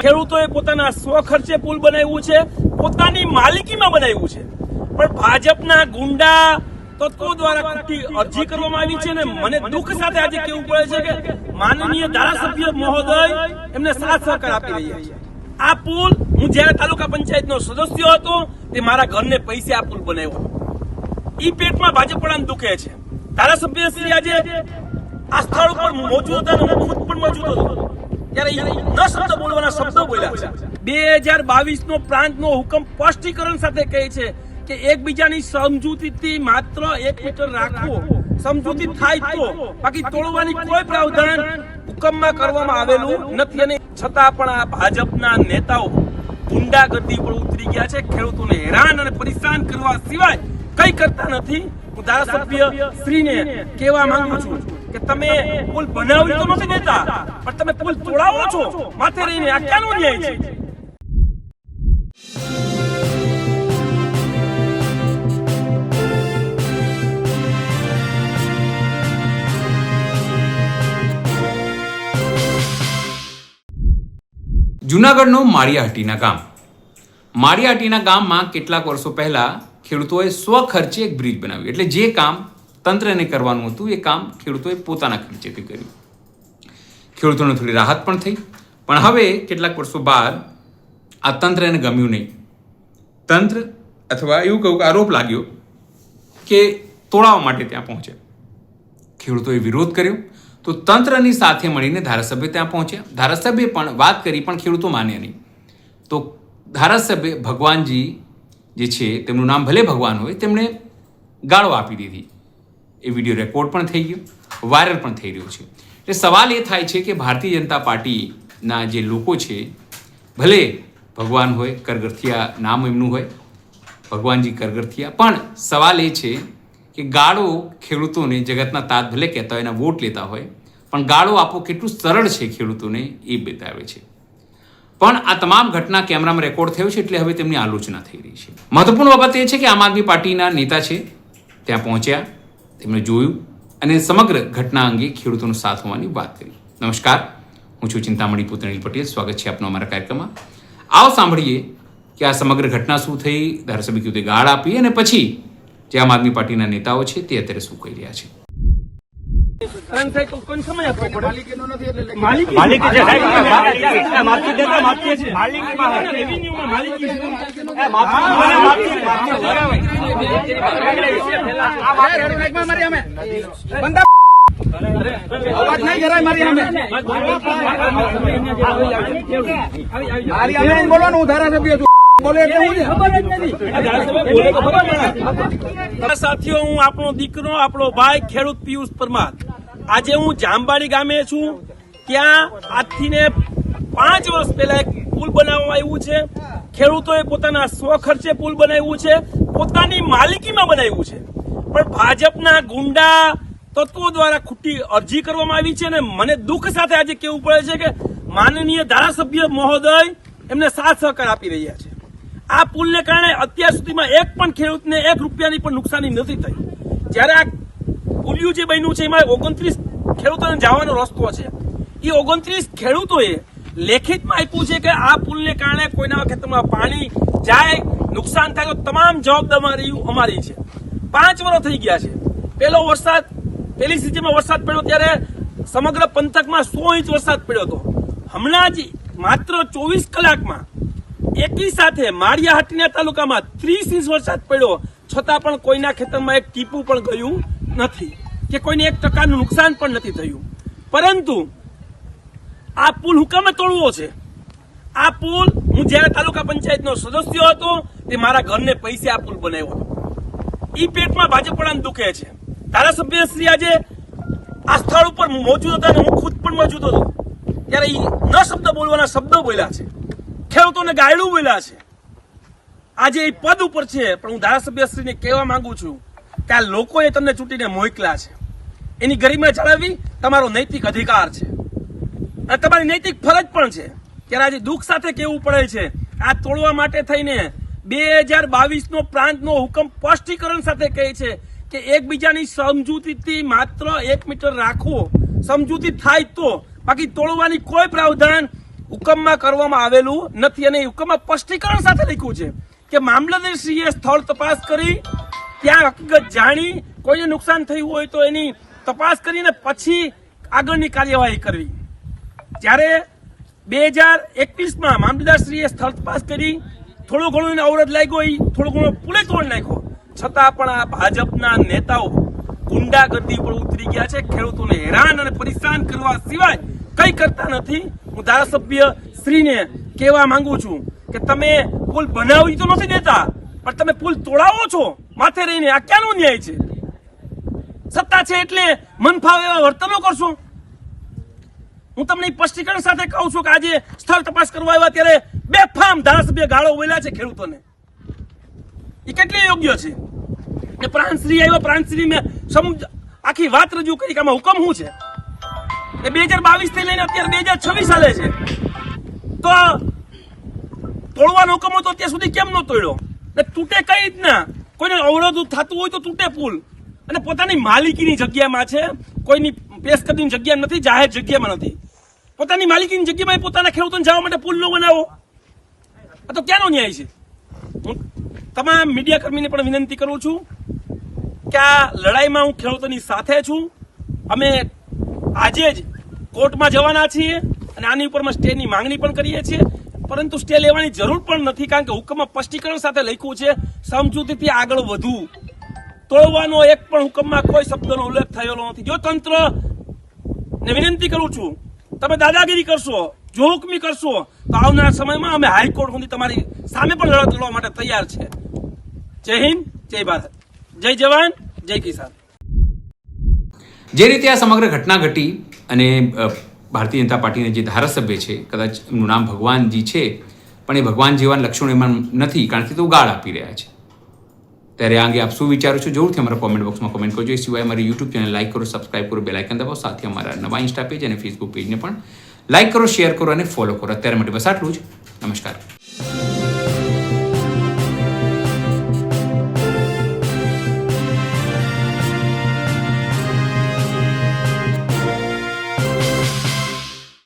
ખેડૂતોએ પોતાના સ્વખર્ચે પુલ બનાવ્યું છે, પોતાની માલિકીમાં બનાવ્યું છે, પણ ભાજપના ગુંડા તત્વો દ્વારા ખોટી અરજી કરવામાં આવી છે. અને મને દુઃખ સાથે આજે કહેવું પડે છે કે માનનીય ધારાસભ્ય મહોદય એમને સાથ સહકાર આપી રહ્યા છે. આ પુલ હું જયારે તાલુકા પંચાયતનો સદસ્ય હતો તે મારા ઘરને પૈસે આ પુલ બનાવ્યો. ઈ પેટમાં ભાજપ પણ દુખે છે. ધારાસભ્ય શ્રી આજે આ સ્થળ ઉપર મોજૂદ હતા, હું ખુદ પણ મોજૂદ હતો, ત્યારે ન શબ્દ બોલવાના શબ્દો બોલ્યા છે. 2022 નો પ્રાંતનો હુકમ સ્પષ્ટીકરણ સાથે કહે છે કે એકબીજાની સમજૂતીથી માત્ર 1 મીટર રાખવો, સમજૂતી થાય તો, બાકી તોડવાની કોઈ પ્રાવધાન હુકમમાં કરવામાં આવેલું નથી. અને છતાં પણ આ ભાજપના નેતાઓ ગુંડાગર્દી પર ઉતરી ગયા છે. ખેડૂતોને હેરાન અને પરેશાન કરવા સિવાય કઈ કરતા નથી. હું ધારાસભ્ય શ્રીને કહેવા માંગુ છું કે તમે પુલ બનાવી તો નથી દેતા, પણ તમે પુલ તોડાવો છો માથે રહીને. આ ક્યાંનો ન્યાય છે? જૂનાગઢનો માળિયાહાટીના ગામ. માળિયાહાટીના ગામમાં કેટલાક વર્ષો પહેલા ખેડૂતોએ સ્વખર્ચે એક બ્રિજ બનાવ્યું. એટલે જે કામ તંત્રને કરવાનું હતું એ કામ ખેડૂતોએ પોતાના ખર્ચેથી કર્યું. ખેડૂતોને થોડી રાહત પણ થઈ, પણ હવે કેટલાક વર્ષો બાદ આ તંત્રને ગમ્યું નહીં. તંત્ર અથવા એવું કહું કે આરોપ લાગ્યો કે તોડાવવા માટે ત્યાં પહોંચે. ખેડૂતોએ વિરોધ કર્યો તો તંત્રની સાથે મળીને ધારાસભ્ય ત્યાં પહોંચ્યા. ધારાસભ્ય પણ વાત કરી, પણ ખેડૂતો માન્યા નહીં. તો ધારાસભ્ય ભગવાનજી જે છે, તેમનું નામ ભલે ભગવાન હોય, તેમણે ગાળો આપી દીધી. એ વિડીયો રેકોર્ડ પણ થઈ ગયો, વાયરલ પણ થઈ રહ્યો છે. એટલે સવાલ એ થાય છે કે ભારતીય જનતા પાર્ટીના જે લોકો છે, ભલે ભગવાન હોય, કરગરથિયા નામ એમનું હોય, ભગવાનજી કરગરથિયા, પણ સવાલ એ છે કે ગાળો ખેડૂતોને જગતના તાત ભલે કહેતા હોય, એના વોટ લેતા હોય, પણ ગાળો આપવો કેટલું સરળ છે ખેડૂતોને એ બતાવે છે. પણ આ તમામ ઘટના કેમેરામાં રેકોર્ડ થયો છે, એટલે હવે તેમની આલોચના થઈ રહી છે. મહત્વપૂર્ણ બાબત એ છે કે આમ આદમી પાર્ટીના નેતા છે, ત્યાં પહોંચ્યા, તેમણે જોયું અને સમગ્ર ઘટના અંગે ખેડૂતોનો સાથ હોવાની વાત કરી. નમસ્કાર, હું છું ચિંતામણી પુત્ર અનિલ પટેલ. સ્વાગત છે આપનું અમારા કાર્યક્રમમાં. આવો સાંભળીએ કે આ સમગ્ર ઘટના શું થઈ, ધારાસભ્ય ખેડૂતે ગાળ આપી, અને પછી જે આમ આદમી પાર્ટીના નેતાઓ છે તે અત્યારે શું કહી રહ્યા છે. બોલવાનું ધારાસભ્ય સાથીઓ, હું આપણો દીકરો, આપણો ભાઈ ખેડૂત પિયુષ પરમાર. આજે હું જામબાડી ગામે છું. ત્યાં આજથી ને 5 વર્ષ પહેલા એક પુલ બનાવવામાં આવ્યું છે. ખેડૂતોએ પોતાના સ્વખર્ચે પુલ બનાવ્યું છે, પોતાની માલિકીમાં બનાવ્યું છે, પણ ભાજપના ગુંડા તત્વો દ્વારા ખોટી અરજી કરવામાં આવી છે. અને મને દુઃખ સાથે આજે કહેવું પડે છે કે માનનીય ધારાસભ્ય મહોદય એમને સાથ સહકાર આપી રહ્યા છે. આ પુલને કારણે અત્યાર સુધીમાં એક પણ ખેડૂતને 1 રૂપિયાની પણ નુકસાની નથી થઈ. જ્યારે આ પુલિયું જે બન્યું છે એમાં 29 ખેડૂતોને જવાનો રસ્તો છે. એ 29 ખેડૂતોએ લેખિતમાં આપ્યું છે કે આ પુલને કારણે કોઈના ખેતરમાં પાણી જાય, નુકસાન થાય તો તમામ જવાબદારી અમારી છે. 5 વર્ષ થઈ ગયા છે. પહેલી સિઝનમાં વરસાદ પડ્યો ત્યારે સમગ્ર પંથકમાં 100 ઇંચ વરસાદ પડ્યો હતો. હમણાં જ માત્ર 24 કલાકમાં એકી સાથે માળિયાહાટીના તાલુકામાં 30 ઇંચ વરસાદ પડ્યો, છતાં પણ કોઈના ખેતરમાં એક ટીપું પણ ગયું નથી કે કોઈને 1% નુકસાન પણ નથી થયું. પરંતુ આ પુલ હુકમે તોડવો છે. આ પુલ હું જયારે તાલુકા પંચાયતનો સદસ્ય હતો તે મારા ઘરને પૈસે આ પુલ બનાવ્યો હતો. ઈ પેટમાં ભાજપ પણ દુખે છે. ધારાસભ્ય શ્રી આજે આ સ્થળ ઉપર મોજૂદ હતા, હું ખુદ પણ મોજૂદ હતો, ત્યારે ન શબ્દ બોલવાના શબ્દો બોલ્યા છે. ખેડૂતોને ગાયડું બોલ્યા છે. આજે એ પદ ઉપર છે, પણ હું ધારાસભ્યશ્રીને કહેવા માંગુ છું કે આ લોકોએ તમને ચૂંટીને મોકલ્યા છે. એની ગરિમા જાળવવી તમારો નૈતિક અધિકાર છે અને તમારી નૈતિક ફરજ પણ છે. ત્યારે આજે દુઃખ સાથે કહેવું પડે છે, આ તોડવા માટે થઈને 2022 નો પ્રાંતનો હુકમ સ્પષ્ટીકરણ સાથે કહે છે કે એકબીજાની સમજૂતીથી માત્ર 1 મીટર રાખવો, સમજૂતી થાય તો, બાકી તોડવાની કોઈ પ્રાવધાન હુકમમાં કરવામાં આવેલું નથી. અને હુકમમાં સ્પષ્ટીકરણ સાથે લખ્યું છે કે મામલતદારશ્રીએ સ્થળ તપાસ કરી ત્યાં હકીકત જાણી કોઈને નુકસાન થયું હોય તો એની તપાસ કરીને પછી આગળની કાર્યવાહી કરવી. જ્યારે 2021માં મામલતદારશ્રીએ સ્થળ તપાસ કરી, થોડો ઘણો એને અવરોધ લાગ્યો, એ થોડો ઘણો પુલે તોડ નાખ્યો, છતાં પણ આ ભાજપના નેતાઓ ગુંડાગર્દી પર ઉતરી ગયા છે. ખેડૂતોને હેરાન અને પરેશાન કરવા સિવાય કંઈ કરતા નથી. હું ધારાસભ્ય શ્રીને કહેવા માંગુ છું કે તમે પુલ બનાવી તો નથી દેતા, પણ તમે પુલ તોડાવો છો માથે રહીને. આ ક્યાંનો ન્યાય છે? સત્તા છે એટલે મન ફાવે એવા વર્તનો કરશો. હું તમને સ્પષ્ટીકરણ સાથે કહું છું કે આજે સ્થળ તપાસ કરવા આવ્યા ત્યારે બેફામ ધારાસભ્ય ગાળો બોલ્યા છે ખેડૂતોને. એ કેટલી યોગ્ય છે? કે પ્રાંતશ્રી આવ્યા, પ્રાંતશ્રી મેં આખી વાત રજૂ કરી કે આમાં હુકમ શું છે. એ 2022 થી લઈને અત્યારે 2026 ચાલે છે, તો તોડવાનો હુકમ હતો ત્યાં સુધી કેમ ન તોડ્યો? ને તૂટે કઈ રીતના? કોઈને અવરોધ થતું હોય તો તૂટે પુલ, અને પોતાની માલિકીની જગ્યામાં છે, કોઈની પેશકદીની જગ્યા નથી, જાહેર જગ્યામાં નથી. પોતાની માલિકીની જગ્યામાં પોતાના ખેડૂતોને જવા માટે પુલ ન બનાવો. આ તો ક્યાંનો ન્યાય છે? હું તમામ મીડિયા કર્મીને પણ વિનંતી કરું છું કે આ લડાઈમાં હું ખેડૂતોની સાથે છું. અમે આજે જ કોર્ટમાં જવાના છીએ અને આની ઉપરમાં સ્ટેની માંગણી પણ કરીએ છીએ, પરંતુ સ્ટે લેવાની જરૂર પણ નથી, કારણ કે હુકમમાં સ્પષ્ટીકરણ સાથે લખ્યું છે સમજૂતીથી આગળ વધવું. તોડવાનો એક પણ હુકમમાં કોઈ શબ્દનો ઉલ્લેખ થયેલો નથી. જો તંત્ર ને વિનંતી કરું છું, તમે દાદાગીરી કરશો, જોહુકમી કરશો, તો આવનારા સમયમાં અમે હાઈકોર્ટ સુધી તમારી સામે પણ લડત લડવા માટે તૈયાર છે. જય હિન્દ, જય ભારત, જય જવાન, જય કિસાન. જે રીતે આ સમગ્ર ઘટના ઘટી અને ભારતીય જનતા પાર્ટીના જે ધારાસભ્ય છે, કદાચ એમનું નામ ભગવાનજી છે, પણ એ ભગવાન જેવા લક્ષણો એમાં નથી, કારણ કે તેઓ ગાળ આપી રહ્યા છે. ત્યારે આ અંગે આપ શું વિચારો છો? જરૂરથી અમારા કોમેન્ટ બોક્સમાં કોમેન્ટ કરજો. એ સિવાય અમારી યુટ્યુબ ચેનલ લાઈક કરો, સબસ્ક્રાઇબ કરો, બેલ આઇકન દબાવો. સાથે અમારા નવા ઇન્સ્ટા પેજ અને ફેસબુક પેજને પણ લાઈક કરો, શેર કરો અને ફોલો કરો. અત્યારે માટે બસ આટલું જ. નમસ્કાર.